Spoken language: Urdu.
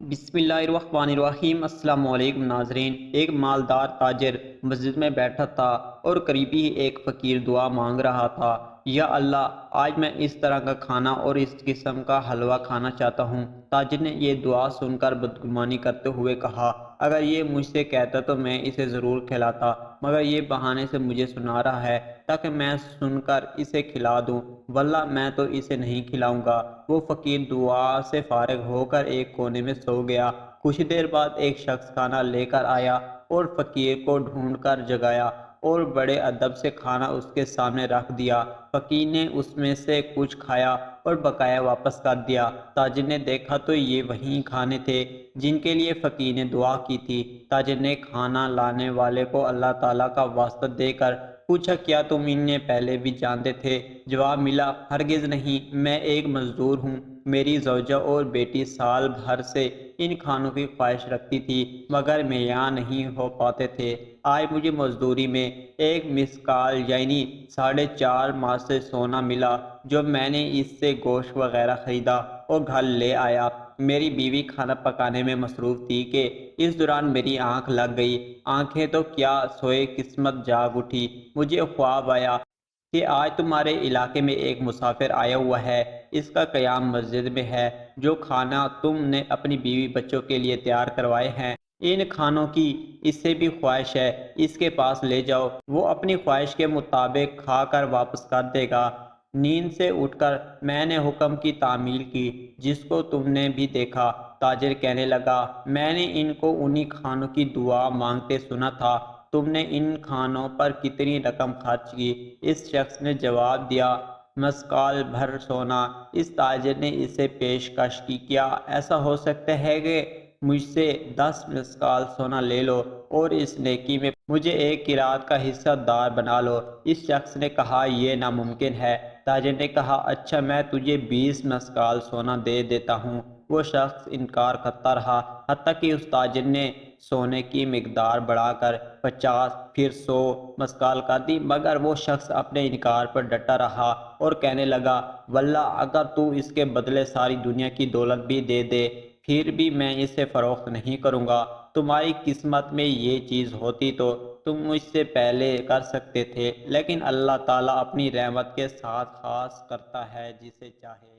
بسم اللہ الرحمن الرحیم۔ السلام علیکم ناظرین۔ ایک مالدار تاجر مسجد میں بیٹھا تھا اور قریبی ہی ایک فقیر دعا مانگ رہا تھا، یا اللہ، آج میں اس طرح کا کھانا اور اس قسم کا حلوہ کھانا چاہتا ہوں۔ تاجر نے یہ دعا سن کر بدگمانی کرتے ہوئے کہا، اگر یہ مجھ سے کہتا تو میں اسے ضرور کھلاتا، مگر یہ بہانے سے مجھے سنا رہا ہے تاکہ میں سن کر اسے کھلا دوں، واللہ میں تو اسے نہیں کھلاؤں گا۔ وہ فقیر دعا سے فارغ ہو کر ایک کونے میں سو گیا۔ کچھ دیر بعد ایک شخص کھانا لے کر آیا اور فقیر کو ڈھونڈ کر جگایا اور بڑے ادب سے کھانا اس کے سامنے رکھ دیا۔ فقیر نے اس میں سے کچھ کھایا اور بقایا واپس کر دیا۔ تاجر نے دیکھا تو یہ وہی کھانے تھے جن کے لیے فقیر نے دعا کی تھی۔ تاجر نے کھانا لانے والے کو اللہ تعالیٰ کا واسطہ دے کر پوچھا، کیا تم انہیں پہلے بھی جانتے تھے؟ جواب ملا، ہرگز نہیں، میں ایک مزدور ہوں۔ میری زوجہ اور بیٹی سال بھر سے ان کھانوں کی خواہش رکھتی تھی مگر میاں نہیں ہو پاتے تھے۔ آج مجھے مزدوری میں ایک مسکال یعنی 4.5 ماہ سے سونا ملا، جو میں نے اس سے گوشت وغیرہ خریدا اور گھر لے آیا۔ میری بیوی کھانا پکانے میں مصروف تھی کہ اس دوران میری آنکھ لگ گئی۔ آنکھیں تو کیا، سوئے قسمت جاگ اٹھی۔ مجھے خواب آیا کہ آج تمہارے علاقے میں ایک مسافر آیا ہوا ہے، اس کا قیام مسجد میں ہے۔ جو کھانا تم نے اپنی بیوی بچوں کے لیے تیار کروائے ہیں، ان کھانوں کی اس سے بھی خواہش ہے، اس کے پاس لے جاؤ، وہ اپنی خواہش کے مطابق کھا کر واپس کر دے گا۔ نیند سے اٹھ کر میں نے حکم کی تعمیل کی جس کو تم نے بھی دیکھا۔ تاجر کہنے لگا، میں نے ان کو انہی کھانوں کی دعا مانگتے سنا تھا، تم نے ان کھانوں پر کتنی رقم خرچ کی؟ اس شخص نے جواب دیا، مسکال بھر سونا۔ اس تاجر نے اسے پیشکش کی، کیا ایسا ہو سکتا ہے کہ مجھ سے 10 مسکال سونا لے لو اور اس نیکی میں مجھے ایک قرات کا حصہ دار بنا لو؟ اس شخص نے کہا، یہ ناممکن ہے۔ تاجر نے کہا، اچھا، میں تجھے 20 مسکال سونا دے دیتا ہوں۔ وہ شخص انکار کرتا رہا حتیٰ کہ اس تاجر نے سونے کی مقدار بڑھا کر 50 پھر 100 مسکال کر دی، مگر وہ شخص اپنے انکار پر ڈٹا رہا اور کہنے لگا، واللہ، اگر تو اس کے بدلے ساری دنیا کی دولت بھی دے دے پھر بھی میں اسے فروخت نہیں کروں گا۔ تمہاری قسمت میں یہ چیز ہوتی تو تم مجھ سے پہلے کر سکتے تھے، لیکن اللہ تعالیٰ اپنی رحمت کے ساتھ خاص کرتا ہے جسے چاہے۔